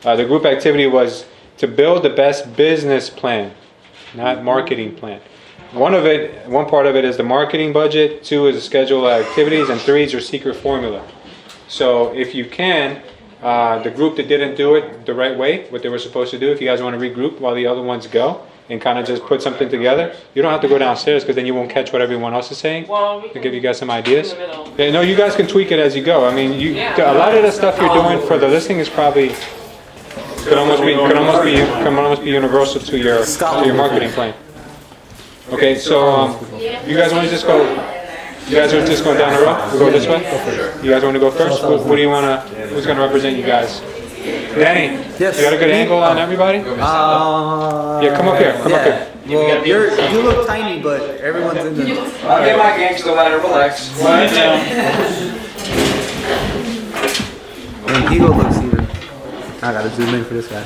The group activity was to build the best business plan, not marketing plan. One part of it is the marketing budget, 2 is the schedule of activities, and 3 is your secret formula. So if you can, the group that didn't do it the right way, what they were supposed to do, if you guys want to regroup while the other ones go, and kind of just put something together, you don't have to go downstairs because then you won't catch what everyone else is saying. To give you guys some ideas. Yeah, no, you guys can tweak it as you go. I mean, a lot of the stuff you're doing for the listing is probably could almost be universal to your marketing plan. Okay, so you guys want to just go? You guys are just going down the road? We'll go this way? You guys want to go first? What do you want to, who's going to represent you guys? Danny, yes. You got a good angle on everybody? Yeah, come up here, Well, you look tiny, but everyone's in the... I'll get my gangster ladder, relax. And Eagle looks even... I gotta zoom in for this guy.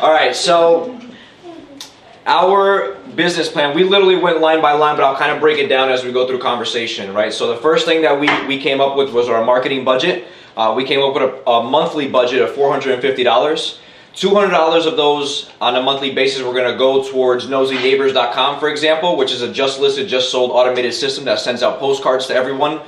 Alright, so our business plan, we literally went line by line, but I'll kind of break it down as we go through conversation, right? So the first thing that we came up with was our marketing budget. We came up with a monthly budget of $450. $200 of those on a monthly basis were going to go towards nosyneighbors.com, for example, which is a just listed, just sold automated system that sends out postcards to everyone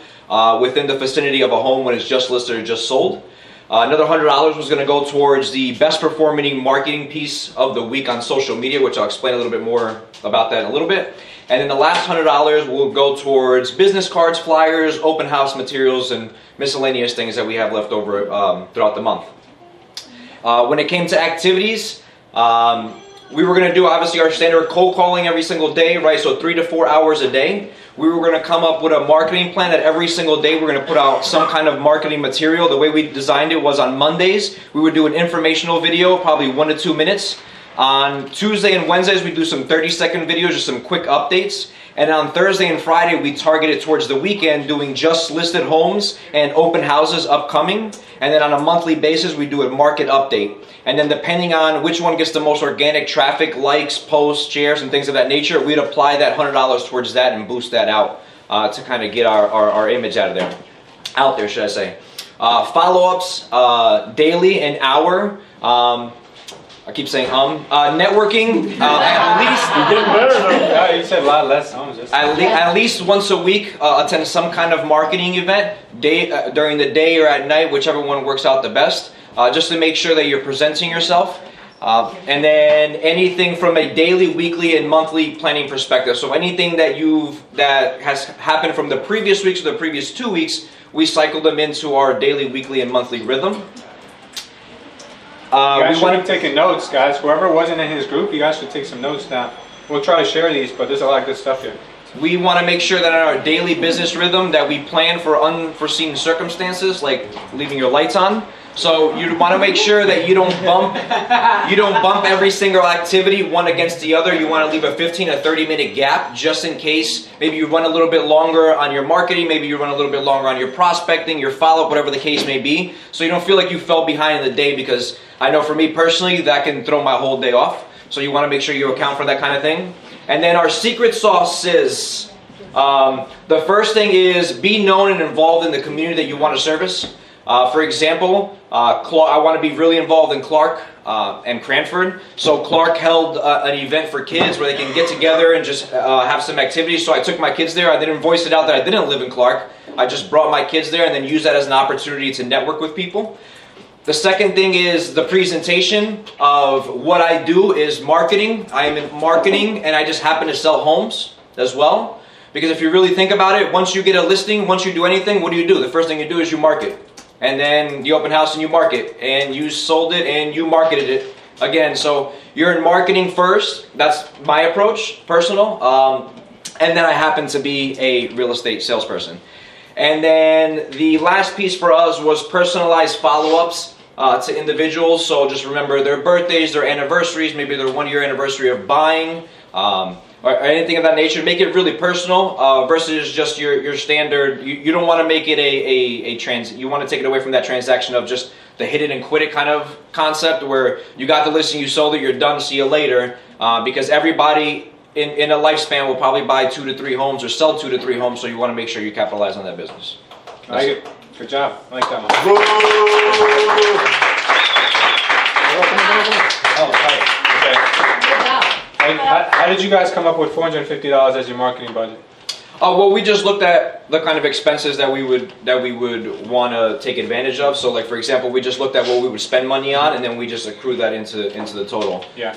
within the vicinity of a home when it's just listed or just sold. Another $100 was going to go towards the best performing marketing piece of the week on social media, which I'll explain a little bit more about that in a little bit. And then the last $100 will go towards business cards, flyers, open house materials, and miscellaneous things that we have left over throughout the month. When it came to activities, we were going to do obviously our standard cold calling every single day, right? So 3 to 4 hours a day. We were going to come up with a marketing plan that every single day we're going to put out some kind of marketing material. The way we designed it was on Mondays, we would do an informational video, probably 1 to 2 minutes. On Tuesday and Wednesdays, we do some 30-second videos, just some quick updates. And on Thursday and Friday, we targeted towards the weekend doing just listed homes and open houses upcoming. And then on a monthly basis, we do a market update. And then depending on which one gets the most organic traffic, likes, posts, shares, and things of that nature, we'd apply that $100 towards that and boost that out to kind of get our image out there, should I say. Follow-ups daily, an hour. I keep saying networking at least. You're getting better though. Yeah, you said a lot less. At least once a week, attend some kind of marketing event during the day or at night, whichever one works out the best, just to make sure that you're presenting yourself. And then anything from a daily, weekly, and monthly planning perspective. So anything that has happened from the previous weeks or the previous 2 weeks, we cycle them into our daily, weekly, and monthly rhythm. You guys should be taking notes, guys. Whoever wasn't in his group, you guys should take some notes down. We'll try to share these, but there's a lot of good stuff here. We want to make sure that in our daily business rhythm that we plan for unforeseen circumstances, like leaving your lights on. So you want to make sure that you don't bump every single activity one against the other. You want to leave a 15 or 30 minute gap just in case maybe you run a little bit longer on your marketing, maybe you run a little bit longer on your prospecting, your follow-up, whatever the case may be. So you don't feel like you fell behind in the day, because I know for me personally that can throw my whole day off. So you want to make sure you account for that kind of thing. And then our secret sauce is, the first thing is be known and involved in the community that you want to service. For example, I want to be really involved in Clark and Cranford. So Clark held an event for kids where they can get together and just have some activities. So I took my kids there. I didn't voice it out that I didn't live in Clark. I just brought my kids there and then used that as an opportunity to network with people. The second thing is the presentation of what I do is marketing. I am in marketing and I just happen to sell homes as well. Because if you really think about it, once you get a listing, once you do anything, what do? The first thing you do is you market. And then the open house and you market. And you sold it and you marketed it again. So you're in marketing first. That's my approach, personal. And then I happen to be a real estate salesperson. And then the last piece for us was personalized follow-ups to individuals. So just remember their birthdays, their anniversaries, maybe their 1 year anniversary of buying, or anything of that nature. Make it really personal versus just your standard. You don't want to make it you want to take it away from that transaction of just the hit it and quit it kind of concept where you got the listing, you sold it, you're done, see you later. Because everybody in a lifespan will probably buy 2 to 3 homes or sell 2 to 3 homes. So you want to make sure you capitalize on that business. I like it. Good job. I like that one. Oh, sorry. Okay. How did you guys come up with $450 as your marketing budget? Oh, well, we just looked at the kind of expenses that we would want to take advantage of. So, like for example, we just looked at what we would spend money on, and then we just accrued that into the total. Yeah.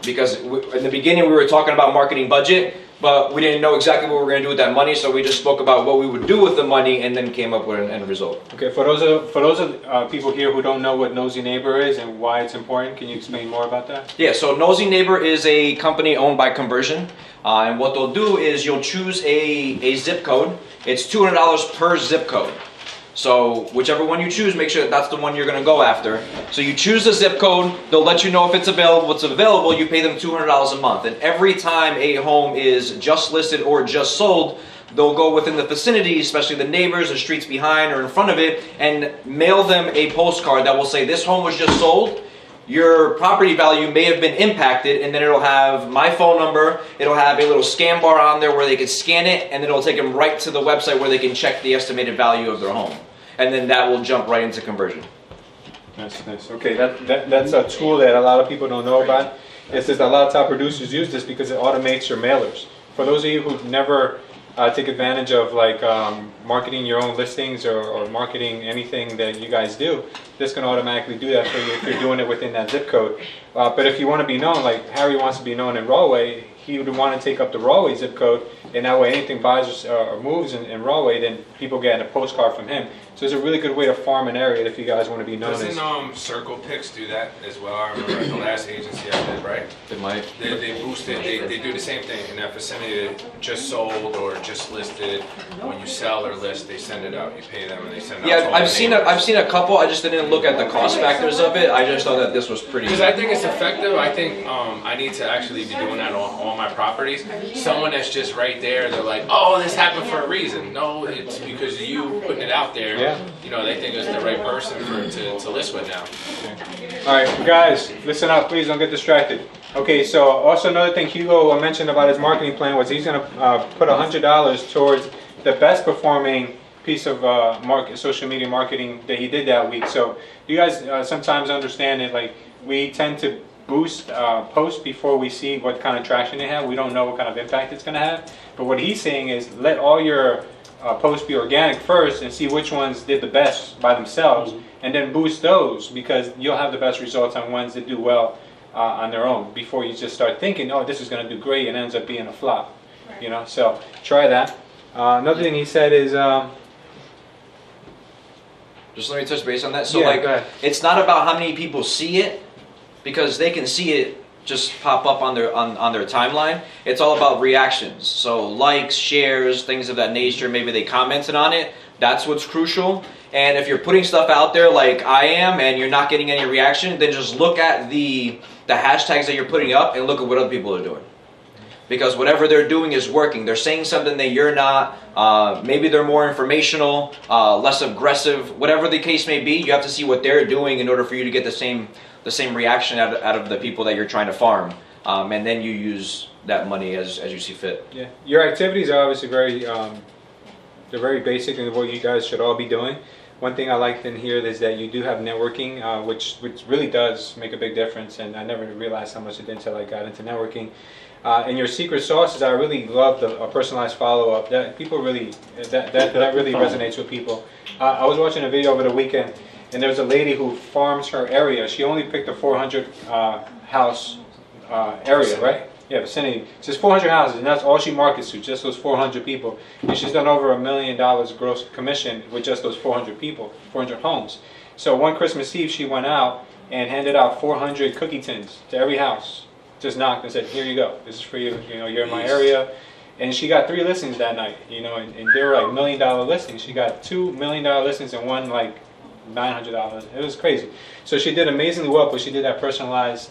Because in the beginning we were talking about marketing budget, but we didn't know exactly what we were going to do with that money. So we just spoke about what we would do with the money, and then came up with an end result. Okay. For those of people here who don't know what Nosy Neighbor is and why it's important, can you explain more about that? Yeah. So Nosy Neighbor is a company owned by Conversion. And what they'll do is you'll choose a zip code. It's $200 per zip code. So whichever one you choose, make sure that that's the one you're going to go after. So you choose the zip code. They'll let you know if it's available. What's available, you pay them $200 a month. And every time a home is just listed or just sold, they'll go within the vicinity, especially the neighbors, the streets behind or in front of it, and mail them a postcard that will say, this home was just sold. Your property value may have been impacted, and then it'll have my phone number, it'll have a little scan bar on there where they can scan it, and it'll take them right to the website where they can check the estimated value of their home. And then that will jump right into Conversion. Nice. Okay, that's a tool that a lot of people don't know about. It's just a lot of top producers use this because it automates your mailers. For those of you who've never take advantage of like marketing your own listings or marketing anything that you guys do, this can automatically do that for you if you're doing it within that zip code. But if you want to be known, like Harry wants to be known in Rahway, he would want to take up the Rahway zip code, and that way anything buys or moves in Rahway, then people get a postcard from him. So it's a really good way to farm an area if you guys want to be known as. Doesn't Circle Picks do that as well? I remember at the last agency I did, right? It might. They boost it. They do the same thing in that vicinity. That just sold or just listed. When you sell or list, they send it out. You pay them and they send it out. Yeah, I've seen a couple. I just didn't look at the cost factors of it. I just thought that this was pretty. Because I think it's effective. I think I need to actually be doing that on all my properties. Someone that's just right there, they're like, oh, this happened for a reason. No, it's because of you putting it out there. Yeah. You know, they think it's the right person to list with now. Okay. All right, guys, listen up. Please don't get distracted. Okay, so also another thing Hugo mentioned about his marketing plan was he's going to put $100 towards the best performing piece of social media marketing that he did that week. So you guys sometimes understand that like we tend to boost posts before we see what kind of traction they have. We don't know what kind of impact it's going to have. But what he's saying is let all your posts be organic first and see which ones did the best by themselves, and then boost those because you'll have the best results on ones that do well on their own before you just start thinking, oh, this is going to do great, and ends up being a flop. You know, so try that. Another thing he said is just let me touch base on that. So yeah, go ahead. it's not about how many people see it, because they can see it just pop up on their timeline. It's all about reactions. So likes, shares, things of that nature. Maybe they commented on it. That's what's crucial. And if you're putting stuff out there like I am and you're not getting any reaction, then just look at the hashtags that you're putting up and look at what other people are doing. Because whatever they're doing is working. They're saying something that you're not. Maybe they're more informational, less aggressive. Whatever the case may be, you have to see what they're doing in order for you to get the same reaction out of the people that you're trying to farm. And then you use that money as you see fit. Yeah, your activities are obviously they're very basic and what you guys should all be doing. One thing I liked in here is that you do have networking, which really does make a big difference. And I never realized how much it did until I got into networking. And your secret sauces, I really love a personalized follow-up. That people really that really resonates with people. I was watching a video over the weekend, and there's a lady who farms her area. She only picked a 400 house area, right? Yeah, vicinity. It's just 400 houses, and that's all she markets to, just those 400 people. And she's done over $1 million gross commission with just those 400 people, 400 homes. So one Christmas Eve, she went out and handed out 400 cookie tins to every house. Just knocked and said, "Here you go. This is for you. You know, you're in my area." And she got 3 listings that night. You know, and they were like $1 million listings. She got 2 $1 million listings and one like $900. It was crazy. So she did amazingly well, but she did that personalized,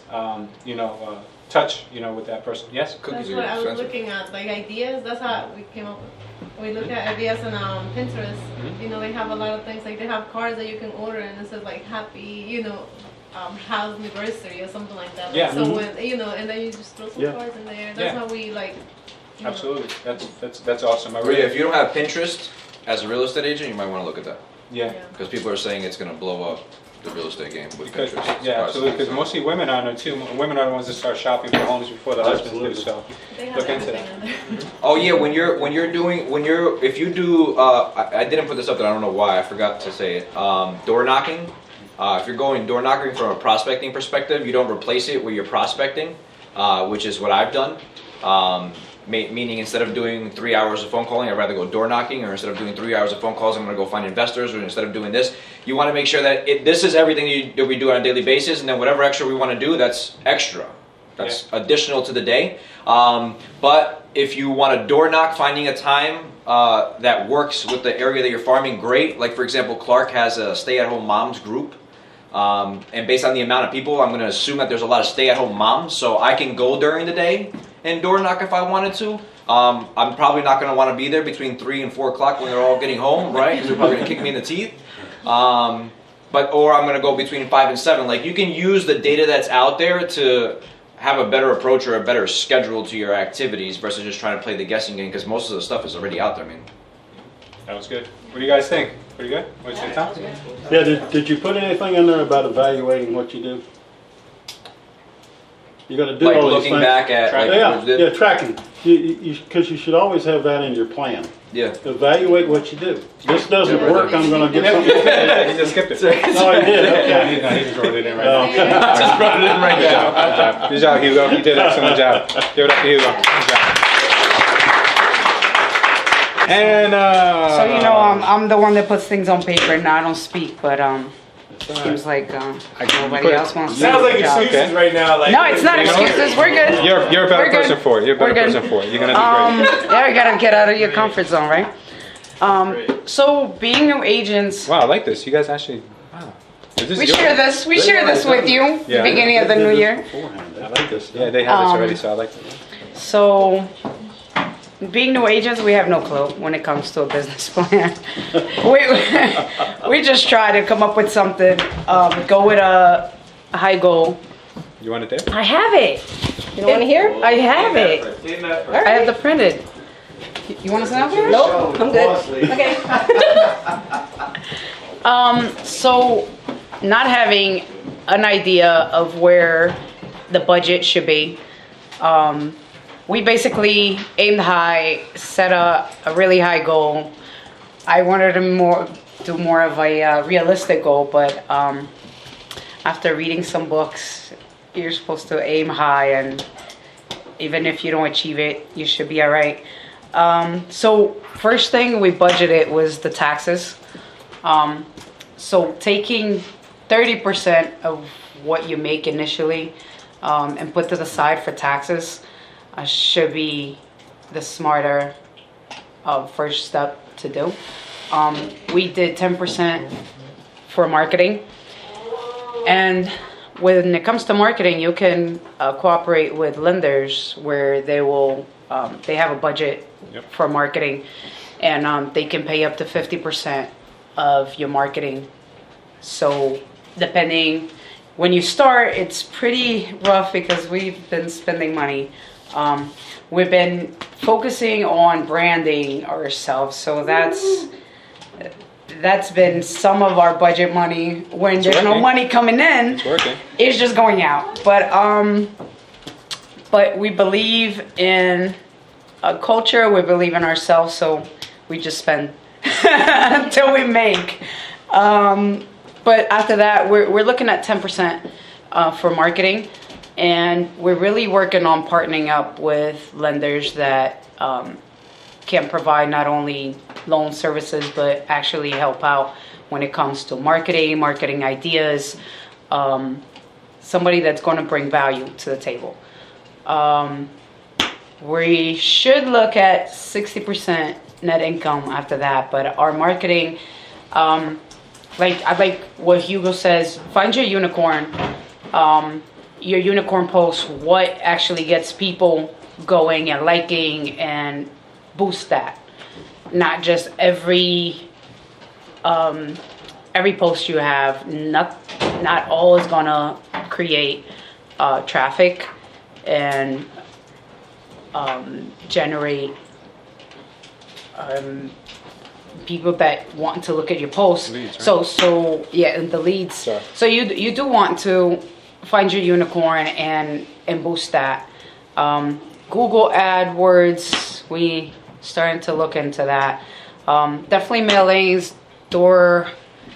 touch, with that person. Yes? That's what I was looking at, like ideas. That's how we came up with. We looked at ideas on Pinterest. Mm-hmm. They have a lot of things, like they have cards that you can order and it says like happy, house anniversary or something like that. Like, Yeah. so when and then you just throw some Yeah. cards in there. That's Yeah. how we like. Absolutely. That's awesome. I Maria, really, if you don't have Pinterest as a real estate agent, you might want to look at that yeah. because people are saying it's going to blow up the real estate game with Because, Pinterest. yeah, absolutely. Because surprisingly. mostly women on there too. Women are the ones that start shopping for homes before the husbands do. Absolutely. So They have look into everything that. in there. Oh yeah, if you do, I didn't put this up there. I don't know why. I forgot to say it. Door knocking. If you're going door knocking from a prospecting perspective, you don't replace it with your prospecting, which is what I've done. Meaning instead of doing 3 hours of phone calling, I'd rather go door knocking, or instead of doing 3 hours of phone calls, I'm going to go find investors, or instead of doing this, you want to make sure that this is everything that we do on a daily basis, and then whatever extra we want to do, that's extra. That's additional to the day. But if you want to door knock, finding a time that works with the area that you're farming, great. Like for example, Clark has a stay-at-home moms group. And based on the amount of people, I'm going to assume that there's a lot of stay-at-home moms, so I can go during the day and door knock if I wanted to. I'm probably not going to want to be there between 3 and 4 o'clock when they're all getting home, right? Because they're probably going to kick me in the teeth. Or I'm going to go between 5 and 7. Like, you can use the data that's out there to have a better approach or a better schedule to your activities versus just trying to play the guessing game, because most of the stuff is already out there, man. That was good. What do you guys think? Pretty good? What's your time? Yeah, did you put anything in there about evaluating what you do? You got to do Like all these looking things. back at like, Yeah, what you did? yeah, tracking. Because you should always have that in your plan. Yeah. Evaluate what you do. This doesn't work, I'm going to get something. He just skipped it. No, I did, okay. He just wrote it in right Oh. now. Just brought it in right Good now. job. Good job, Hugo. You did an excellent job. Give it up to Hugo. Good job. And So I'm the one that puts things on paper, and I don't speak, but seems like nobody else wants to. Sounds do like the job. excuses right now. Like, No, it's not excuses. We're good. you're a better We're good. person for it. You're a better We're good. person for it. You're gonna do great. Yeah, you gotta get out of your comfort zone, right? So being new agents, Wow, I like this. You guys actually. Wow. Is this we your- share this. We share this with you. Yeah. The beginning of the new year. Beforehand. I like this. Yeah, they have this already, so I like it. So, being new agents, we have no clue when it comes to a business plan. we just try to come up with something, go with a high goal. You want it there? I have it. You don't want to hear? I have it. I have the printed. You want to sit down here? Nope, I'm good. Okay. So, not having an idea of where the budget should be, we basically aimed high, set a really high goal. I wanted to do more of a realistic goal, but after reading some books, you're supposed to aim high, and even if you don't achieve it, you should be all right. So first thing we budgeted was the taxes. So taking 30% of what you make initially and put to the side for taxes should be the smarter first step to do. We did 10% for marketing. And when it comes to marketing, you can cooperate with lenders where they will, they have a budget for marketing, and they can pay up to 50% of your marketing. So depending, when you start, it's pretty rough because we've been spending money. We've been focusing on branding ourselves, so that's been some of our budget money. When there's no working. money coming in, It's working. it's just going out. But we believe in a culture. We believe in ourselves, so we just spend until we make. But after that, we're looking at 10% for marketing, and we're really working on partnering up with lenders that can provide not only loan services but actually help out when it comes to marketing ideas, somebody that's going to bring value to the table. We should look at 60% net income after that, but our marketing, I like what Hugo says, find your unicorn. Your unicorn post, what actually gets people going and liking and boost that. Not just every post you have. not all is gonna create traffic and generate people that want to look at your posts. Leads, right? So yeah, the leads. Sorry. So you do want to find your unicorn and boost that. Google AdWords, we starting to look into that. Definitely mailings, door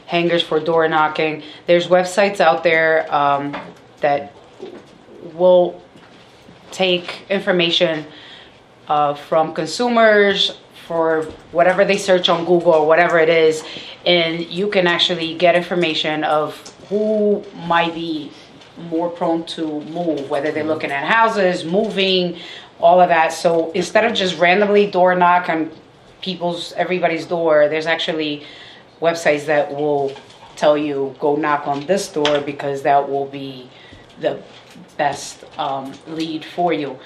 hangers for door knocking. There's websites out there that will take information from consumers for whatever they search on Google or whatever it is, and you can actually get information of who might be more prone to move, whether they're looking at houses, moving, all of that. So instead of just randomly door knock on everybody's door, there's actually websites that will tell you go knock on this door because that will be the best lead for you.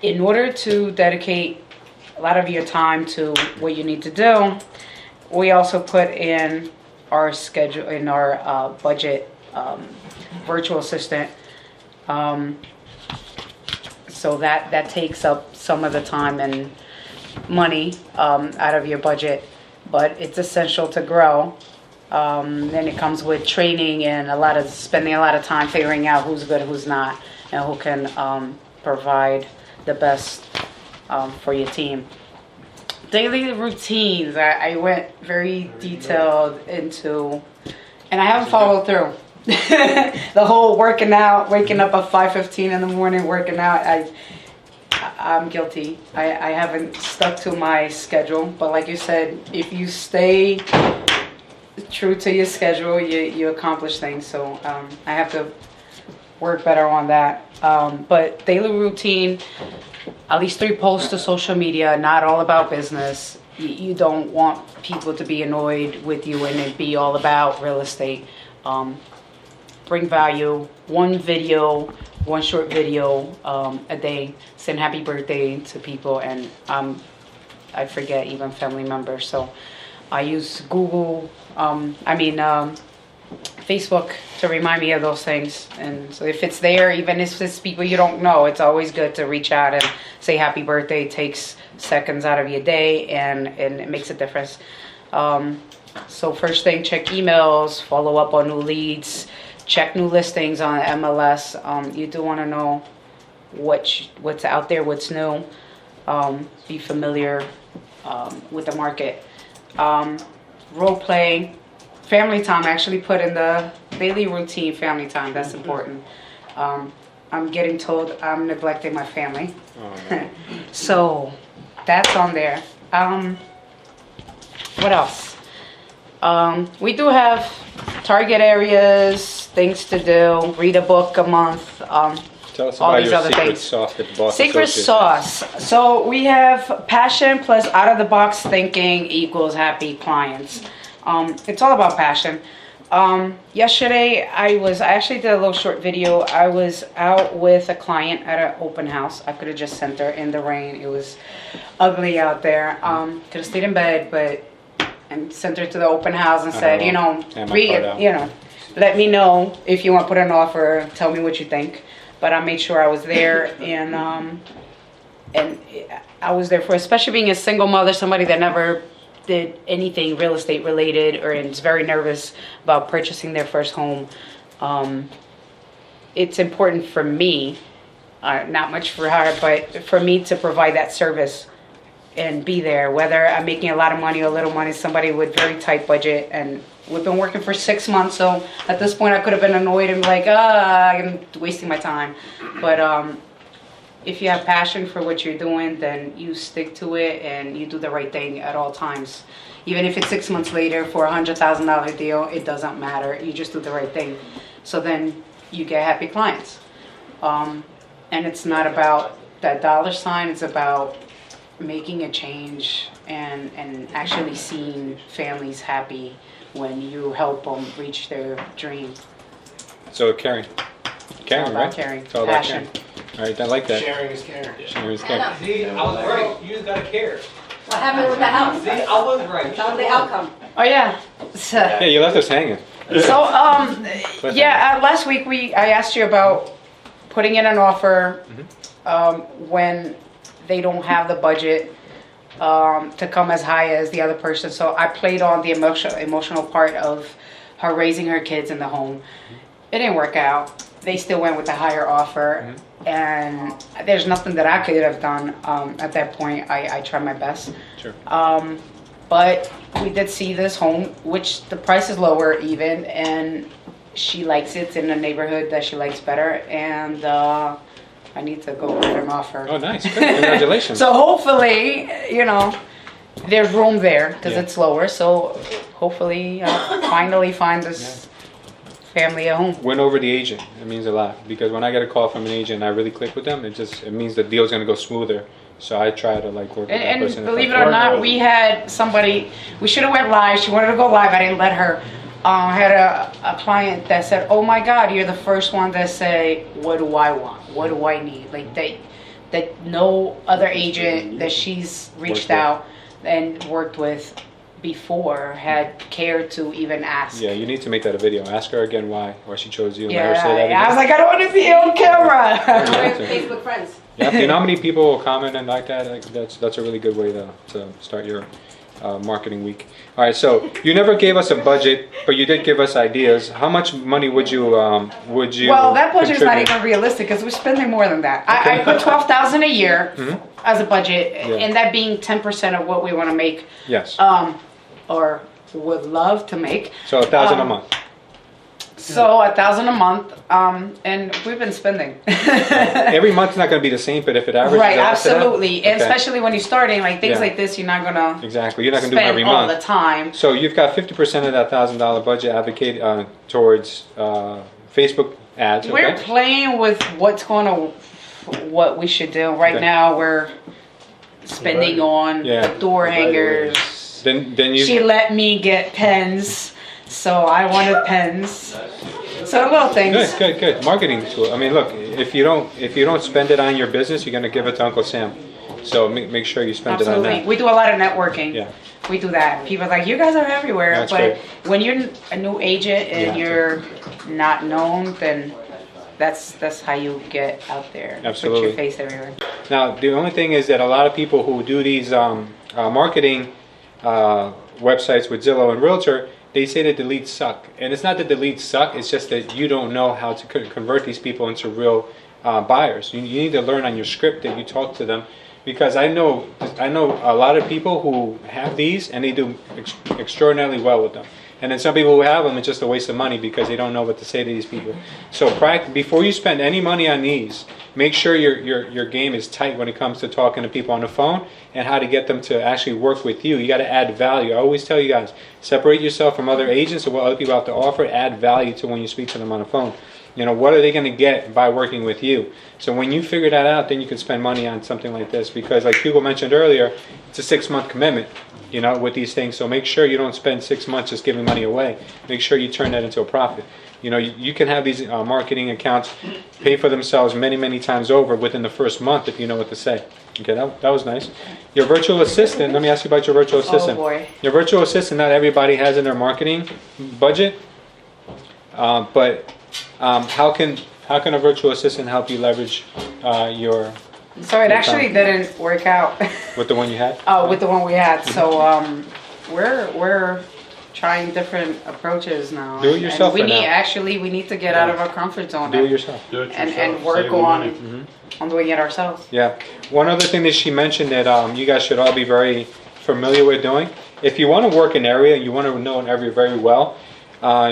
In order to dedicate a lot of your time to what you need to do, we also put in our schedule, in our budget, virtual assistant. So that takes up some of the time and money out of your budget, but it's essential to grow. Then it comes with training and spending a lot of time figuring out who's good, who's not, and who can provide the best for your team. Daily routines, I went very detailed into, and I haven't followed through. The whole working out, waking up at 5:15 in the morning, working out, I'm guilty. I haven't stuck to my schedule, but like you said, if you stay true to your schedule, you accomplish things. So I have to work better on that. But daily routine, at least 3 posts to social media, not all about business. You don't want people to be annoyed with you and it be all about real estate. Bring value, 1 video, 1 short video a day. Send happy birthday to people, and I forget even family members. So I use Google, Facebook to remind me of those things. And so if it's there, even if it's people you don't know, it's always good to reach out and say happy birthday. It takes seconds out of your day and it makes a difference. So first thing, check emails, follow up on new leads, check new listings on MLS. You do want to know what's out there, what's new. Be familiar with the market. Role play. Family time, I actually put in the daily routine family time. That's important. I'm getting told I'm neglecting my family. Oh, no. So that's on there. What else? We do have target areas, things to do, read a book a month. Tell us all about these your other secret things. sauce that the boss Secret associates sauce. So we have passion plus out of the box thinking equals happy clients. It's all about passion. Yesterday I actually did a little short video. I was out with a client at an open house. I could have just sent her in the rain. It was ugly out there. Could have stayed in bed, and sent her to the open house and said, And my part out. let me know if you want to put an offer. Tell me what you think. But I made sure I was there, and I was there for, especially being a single mother, somebody that never did anything real estate related or is very nervous about purchasing their first home. It's important for me, not much for her, but for me to provide that service and be there, whether I'm making a lot of money or little money. Somebody with very tight budget, and we've been working for 6 months, so at this point I could have been annoyed and like, I'm wasting my time. But if you have passion for what you're doing, then you stick to it and you do the right thing at all times. Even if it's 6 months later for a $100,000 deal, it doesn't matter. You just do the right thing. So then you get happy clients. And it's not about that dollar sign. It's about making a change and actually seeing families happy when you help them reach their dream. So caring, about right? caring. It's all about Passion. caring. All right, I like that. Sharing is caring. Sharing is caring. See, I was right. You just gotta care. What happened with the house? See, I was right. That was the outcome. Oh yeah. So, Yeah, you left us hanging. yeah. Last week I asked you about putting in an offer when they don't have the budget to come as high as the other person. So I played on the emotional part of her raising her kids in the home. It didn't work out. They still went with the higher offer, and there's nothing that I could have done at that point. I tried my best. Sure. But we did see this home, which the price is lower even, and she likes it. It's in a neighborhood that she likes better, and I need to go with an offer. Oh, nice. Good. Congratulations. So hopefully, there's room there because Yeah. it's lower. So hopefully, I'll finally find this family a home. Win over the agent. It means a lot because when I get a call from an agent, and I really click with them. It means the deal's gonna go smoother. So I try to work with that And person. believe it or not, we had somebody. We should have went live. She wanted to go live. I didn't let her. I had a client that said, "Oh my God, you're the first one that say, what do I want? What do I need?" Like that no other agent that she's reached out and worked with before had cared to even ask. Yeah, you need to make that a video. Ask her again why she chose you. And let her Yeah, say that again. I was like, I don't want to be on camera. We're Facebook friends. Yeah, you know how many people will comment and like that? That's a really good way to start your marketing week. All right, so you never gave us a budget, but you did give us ideas. How much money would you Well, that budget is not contribute? even realistic because we're spending more than that. I put $12,000 a year as a budget, Yeah. and that being 10% of what we want to make, Yes. or would love to make. So 1,000 a month. So 1,000 a month, and we've been spending. Every month's not going to be the same, but if it averages Right, out to that- absolutely, and okay. especially when you're starting, like things Yeah. like this, you're not gonna Exactly, you're not going to do it spend every all the month. time. So you've got 50% of that $1,000 budget advocated towards Facebook ads. We're Okay. playing with what we should do right Okay. now. We're spending on Yeah. door hangers. Then you. She let me get pens, so I wanted pens. So little things. Good. Marketing tool. I mean, look, if you don't spend it on your business, you're going to give it to Uncle Sam. So make sure you spend it on Absolutely, that. we do a lot of networking. Yeah. We do that. People are like, you guys are everywhere, That's but great. when you're a new agent and Yeah. you're not known, then that's how you get out there. Absolutely. Put your face everywhere. Now, the only thing is that a lot of people who do these marketing websites with Zillow and Realtor, they say that the leads suck. And it's not that the leads suck, it's just that you don't know how to convert these people into real buyers. You need to learn on your script that you talk to them. Because I know a lot of people who have these and they do extraordinarily well with them. And then some people who have them, it's just a waste of money because they don't know what to say to these people. So before you spend any money on these, make sure your game is tight when it comes to talking to people on the phone and how to get them to actually work with you. You got to add value. I always tell you guys, separate yourself from other agents or what other people have to offer. Add value to when you speak to them on the phone. What are they going to get by working with you? So when you figure that out, then you can spend money on something like this. Because like Hugo mentioned earlier, it's a 6-month commitment, with these things. So make sure you don't spend 6 months just giving money away. Make sure you turn that into a profit. You can have these marketing accounts pay for themselves many, many times over within the first month if you know what to say. Okay, that was nice. Your virtual assistant, let me ask you about your virtual assistant. Oh boy. Your virtual assistant, not everybody has in their marketing budget. But how can a virtual assistant help you leverage your So it actually didn't work out with the one you had? with the one we had. So we're trying different approaches now. Do it yourself And for now. we need to get out of our comfort zone. Do it yourself. Do it and yourself, work saving money. on doing it ourselves. Yeah. One other thing that she mentioned that you guys should all be very familiar with doing. If you want to work an area and you want to know an area very well,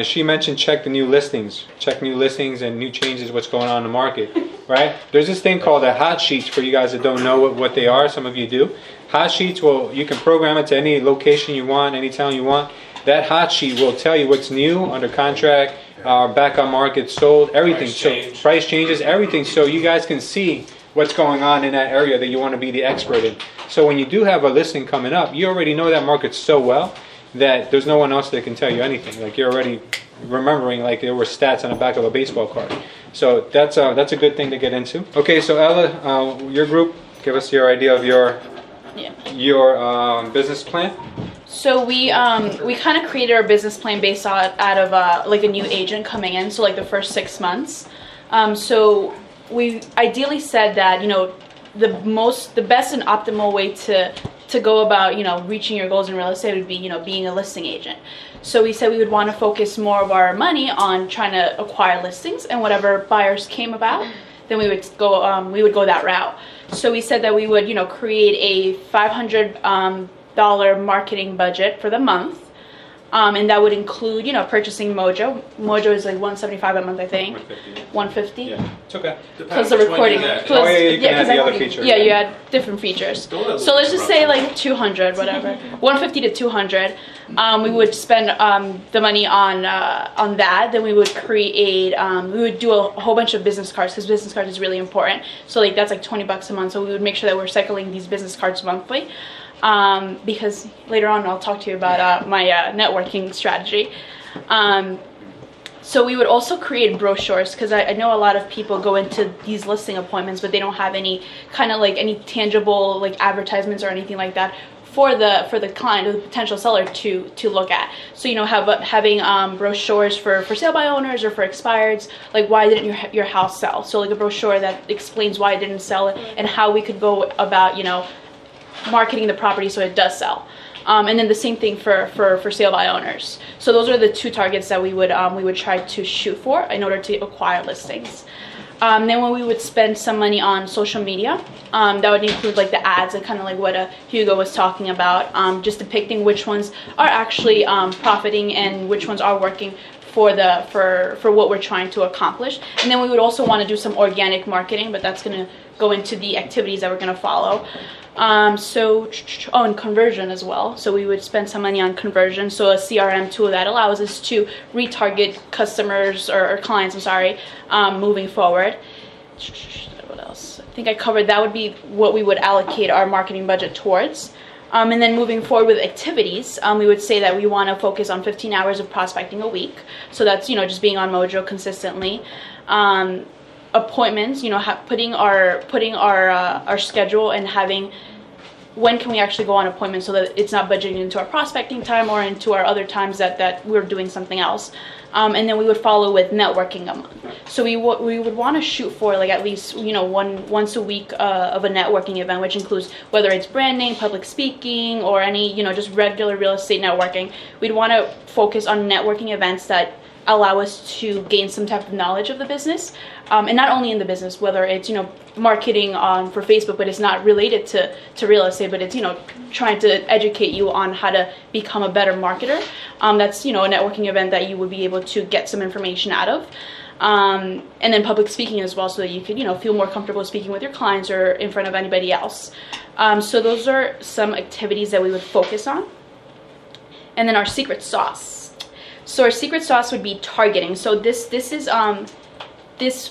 she mentioned check the new listings. Check new listings and new changes, what's going on in the market, right? There's this thing called a hot sheets for you guys that don't know what they are. Some of you do. Hot sheets, you can program it to any location you want, any town you want. That hot sheet will tell you what's new, under contract, back on market, sold, everything. Price changes, everything. So you guys can see what's going on in that area that you want to be the expert in. So when you do have a listing coming up, you already know that market so well that there's no one else that can tell you anything. Like you're already remembering like there were stats on the back of a baseball card. So that's a good thing to get into. Okay, so Ella, your group, give us your idea of your Yeah. your business plan. So we kind of created our business plan based out of like a new agent coming in. So like the first 6 months. So we ideally said that, you know, the best and optimal way to go about, you know, reaching your goals in real estate would be, you know, being a listing agent. So we said we would want to focus more of our money on trying to acquire listings, and whatever buyers came about, then we would go that route. So we said that we would, you know, create a $500 marketing budget for the month. And that would include, you know, purchasing Mojo. Mojo is like $175 a month, I think. 150. Yeah, it's okay. Plus the recording. Oh yeah, you can add the other features. Yeah, you add different features. So let's just say like 200, whatever. 150 to 200. We would spend the money on that. Then we would create. We would do a whole bunch of business cards, because business cards is really important. So like that's like $20 a month. So we would make sure that we're cycling these business cards monthly. Because later on I'll talk to you about my networking strategy. So we would also create brochures, because I know a lot of people go into these listing appointments, but they don't have any kind of like any tangible like advertisements or anything like that for the client or the potential seller to look at. So, you know, having brochures for sale by owners or for expireds, like why didn't your house sell? So like a brochure that explains why it didn't sell and how we could go about, you know, marketing the property so it does sell. And then the same thing for sale by owners. So those are the two targets that we would try to shoot for in order to acquire listings. Then when we would spend some money on social media, that would include like the ads and kind of like what Hugo was talking about, just depicting which ones are actually profiting and which ones are working for what we're trying to accomplish. And then we would also want to do some organic marketing, but that's going to go into the activities that we're going to follow. And conversion as well. So we would spend some money on conversion. So a CRM tool that allows us to retarget customers or clients, moving forward. What else? I think I covered that would be what we would allocate our marketing budget towards. And then moving forward with activities, we would say that we want to focus on 15 hours of prospecting a week. So that's, you know, just being on Mojo consistently. Appointments, you know, putting our schedule and having when can we actually go on appointments, so that it's not budgeting into our prospecting time or into our other times that we're doing something else. And then we would follow with networking a month. So we would want to shoot for like at least, you know, once a week of a networking event, which includes whether it's branding, public speaking, or any, you know, just regular real estate networking. We'd want to focus on networking events that allow us to gain some type of knowledge of the business, and not only in the business, whether it's, you know, marketing for Facebook, but it's not related to real estate, but it's, you know, trying to educate you on how to become a better marketer. That's, you know, a networking event that you would be able to get some information out of. And then public speaking as well, so that you could, you know, feel more comfortable speaking with your clients or in front of anybody else. So those are some activities that we would focus on. And then our secret sauce. So our secret sauce would be targeting. So this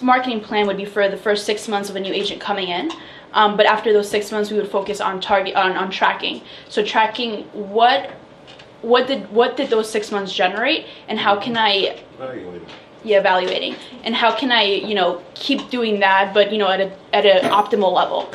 marketing plan would be for the first 6 months of a new agent coming in. But after those 6 months, we would focus on tracking. So tracking what did those 6 months generate, and how can I evaluating, and how can I, you know, keep doing that, but, you know, at an optimal level.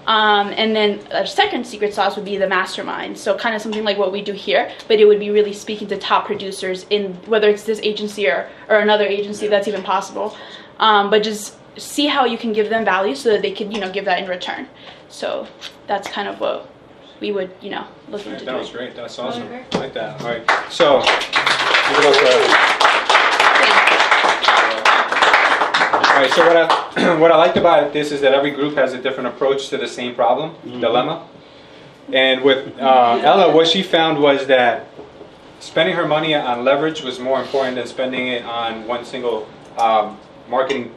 And then our second secret sauce would be the mastermind. So kind of something like what we do here, but it would be really speaking to top producers in whether it's this agency or another agency, that's even possible. But just see how you can give them value so that they can, you know, give that in return. So that's kind of what we would, you know, look into. That was great. That's awesome. I like that. All right. So, give it up all right. So what I liked about this is that every group has a different approach to the same problem, dilemma. And with Ella, what she found was that spending her money on leverage was more important than spending it on one single marketing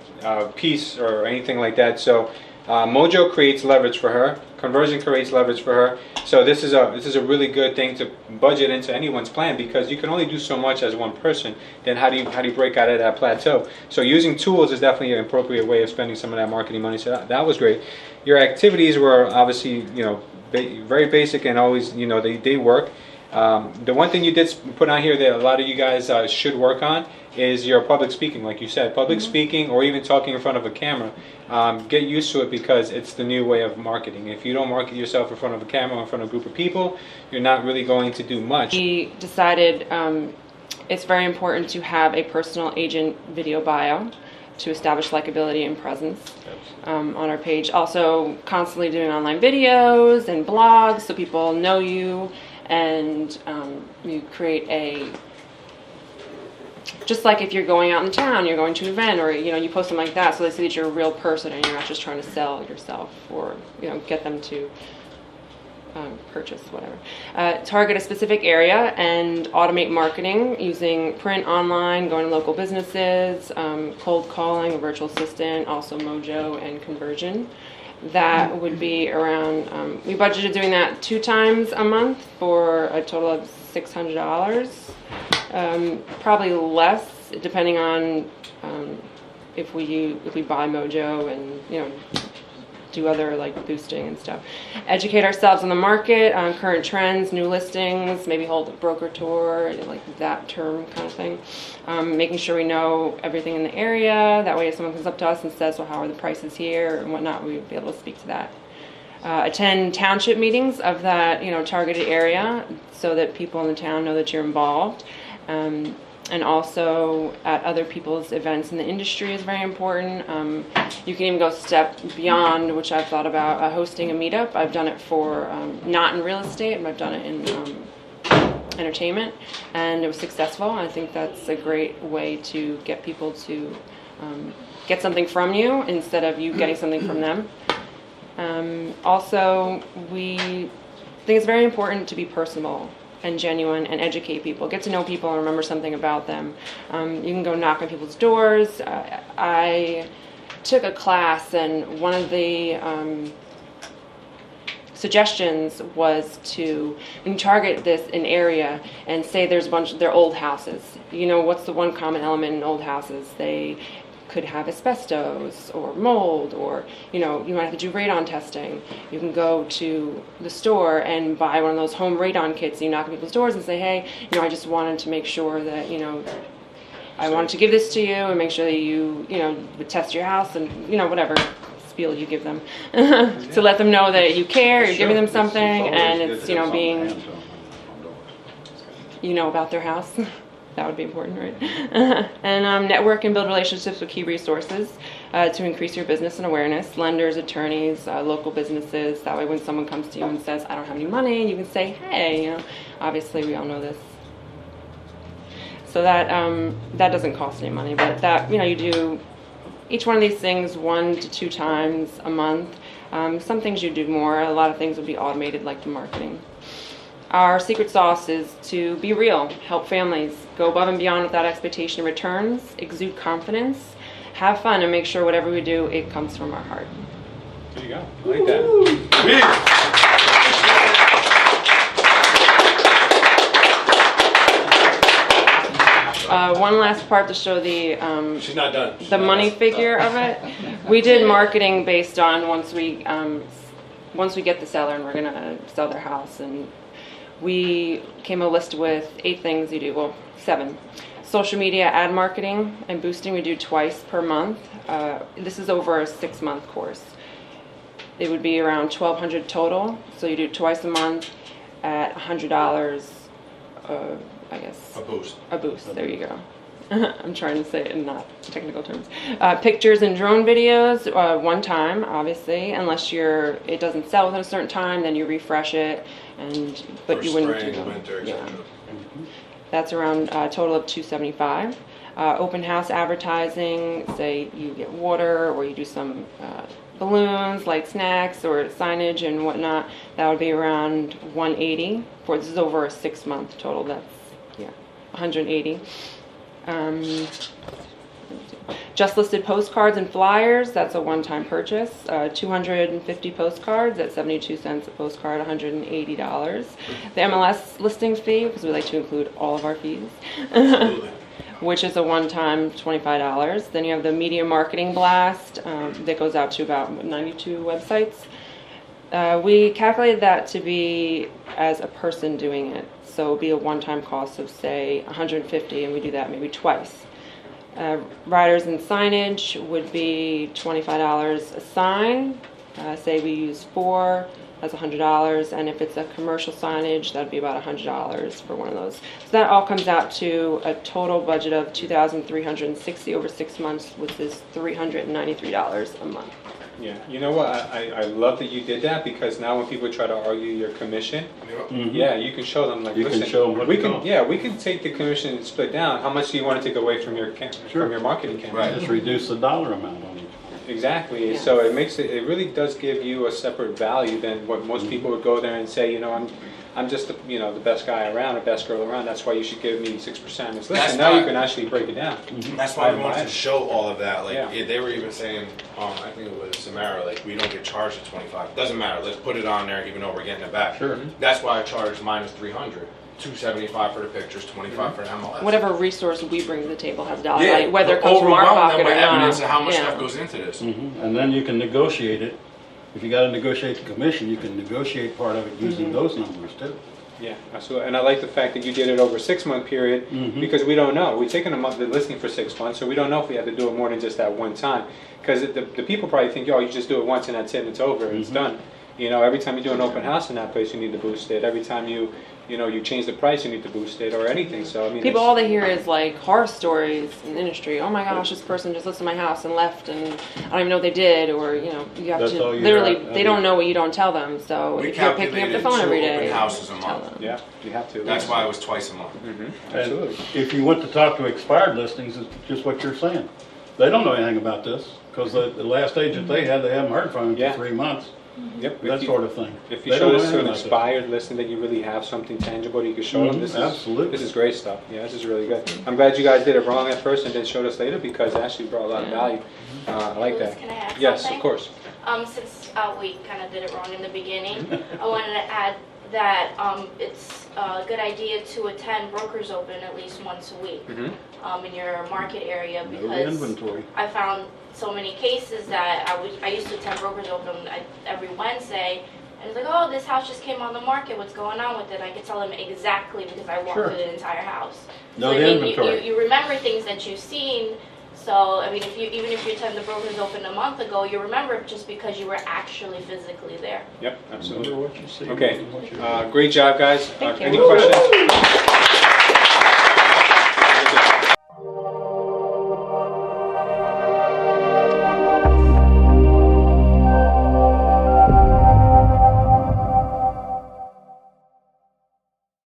piece or anything like that. So Mojo creates leverage for her. Conversion creates leverage for her. So this is a really good thing to budget into anyone's plan, because you can only do so much as one person. Then how do you break out of that plateau? So using tools is definitely an appropriate way of spending some of that marketing money. So that was great. Your activities were obviously, you know, very basic and always, you know, they work. The one thing you did put on here that a lot of you guys should work on is your public speaking, like you said, public speaking or even talking in front of a camera. Get used to it because it's the new way of marketing. If you don't market yourself in front of a camera or in front of a group of people, you're not really going to do much. We decided it's very important to have a personal agent video bio to establish likability and presence on our page. Also, constantly doing online videos and blogs so people know you, and you create a, just like if you're going out in town, you're going to an event, or you post something like that, so they see that you're a real person and you're not just trying to sell yourself or get them to purchase whatever. Target a specific area and automate marketing using print, online, going to local businesses, cold calling, a virtual assistant, also Mojo and conversion. That would be around, we budgeted doing that 2 times a month for a total of $600. Probably less depending on if we buy Mojo and do other like boosting and stuff. Educate ourselves on the market, on current trends, new listings, maybe hold a broker tour, like that term kind of thing. Making sure we know everything in the area. That way if someone comes up to us and says, well, how are the prices here and whatnot, we'd be able to speak to that. Attend township meetings of that targeted area so that people in the town know that you're involved. And also at other people's events in the industry is very important. You can even go a step beyond, which I've thought about, hosting a meetup. I've done it for, not in real estate, but I've done it in entertainment, and it was successful. I think that's a great way to get people to get something from you instead of you getting something from them. Also, we think it's very important to be personable and genuine and educate people, get to know people and remember something about them. You can go knock on people's doors. I took a class, and one of the suggestions was to target an area and say there's a bunch of their old houses. What's the one common element in old houses? They could have asbestos or mold, or you might have to do radon testing. You can go to the store and buy one of those home radon kits. You knock on people's doors and say, hey, I just wanted to make sure that I wanted to give this to you and make sure that you would test your house, and whatever spiel you give them to let them know that you care, you're giving them something, and it's being about their house. That would be important, right? And network and build relationships with key resources to increase your business and awareness. Lenders, attorneys, local businesses. That way when someone comes to you and says, I don't have any money, you can say, hey, obviously we all know this. So that doesn't cost any money, but that, you do each one of these things 1 to 2 times a month. Some things you do more. A lot of things would be automated, like the marketing. Our secret sauce is to be real, help families, go above and beyond without expectation of returns, exude confidence, have fun, and make sure whatever we do, it comes from our heart. There you go. I like that. One last part to show the She's not done. the money figure of it. We did marketing based on once we get the seller and we're gonna sell their house, and we came a list with 8 things you do. Well, 7. Social media ad marketing and boosting we do twice per month. This is over a 6-month course. It would be around $1,200 total. So you do twice a month at $100. I guess. A boost. There you go. I'm trying to say it in not technical terms. Pictures and drone videos, 1 time, obviously, unless it doesn't sell within a certain time, then you refresh it, but you wouldn't do them. Winter, etc. That's around a total of $275. Open house advertising, say you get water or you do some balloons, light snacks, or signage and whatnot. That would be around $180. This is over a 6-month total. That's $180. Just listed postcards and flyers, that's a one-time purchase. 250 postcards at 72 cents a postcard, $180. The MLS listing fee, because we like to include all of our fees, which is a one-time $25. Then you have the media marketing blast that goes out to about 92 websites. We calculated that to be as a person doing it. So it would be a one-time cost of, say, $150, and we do that maybe twice. Riders and signage would be $25 a sign. Say we use 4, that's $100, and if it's a commercial signage, that'd be about $100 for one of those. So that all comes out to a total budget of $2,360 over 6 months, which is $393 a month. Yeah, you know what? I love that you did that, because now when people try to argue your commission, yeah, you can show them like, You can listen, show them what we to can, go. yeah, we can take the commission and split down. How much do you want to take away from your from your marketing campaign? Just reduce the dollar amount on each. Exactly. Yeah. So it makes it. It really does give you a separate value than what most people would go there and say. You know, I'm just the, you know, the best guy around, the best girl around. That's why you should give me 6%. Listen, That's now why- you can actually break it down. That's why we wanted to show all of that. Like Yeah. they were even saying, I think it was Samara, like we don't get charged at 25. Doesn't matter. Let's put it on there, even though we're getting it back. Sure. That's why I charged minus 300, 275 for the pictures, 25 for the MLS. Whatever resource we bring to the table has dollar Yeah, value, whether it comes from our overwhelm pocket them or with not. evidence of how much Yeah. stuff goes into this. And then you can negotiate it. If you got to negotiate the commission, you can negotiate part of it using those numbers too. Yeah, absolutely. And I like the fact that you did it over a 6-month period, because we don't know. We've taken a month of listing for 6 months, so we don't know if we have to do it more than just that one time. Because the people probably think, oh, you just do it once and that's it, and it's over, and it's done. You know, every time you do an open house in that place, you need to boost it. Every time you change the price, you need to boost it, or anything. So I mean, People, all they hear is like horror stories in the industry. Oh my gosh, this person just listed my house and left, and I don't even know what they did. Or you have That's to all you literally, hear. they don't know what you don't tell them. So We if you're picking up the calculated phone 2 every open day, houses a tell month. them. yeah, you have to. That's why it was twice a month. Absolutely. And if you went to talk to expired listings, it's just what you're saying. They don't know anything about this, because the last agent they haven't heard from them Yeah. for 3 months, Yep. that sort of thing. If you They show don't this know to an anything about that. expired listing, that you really have something tangible you can show them. This is absolutely. This is great stuff. Yeah, this is really good. I'm glad you guys did it wrong at first and then showed us later, because it actually brought a lot of value. I like that. Can I add Yes, something? of course. Since we kind of did it wrong in the beginning, I wanted to add that it's a good idea to attend Brokers Open at least once a week in your market area, Know the because inventory. I found so many cases that I used to attend Brokers Open every Wednesday, and it's like, oh, this house just came on the market, what's going on with it? I could tell them exactly, because I walked Sure. through the entire house. Know So, the I mean, inventory. you remember things that you've seen. So, I mean, even if you attend the Brokers Open a month ago, you remember it just because you were actually physically there. Yep, absolutely. Remember what you see. Okay, what you great job, guys. Thank you. Any questions?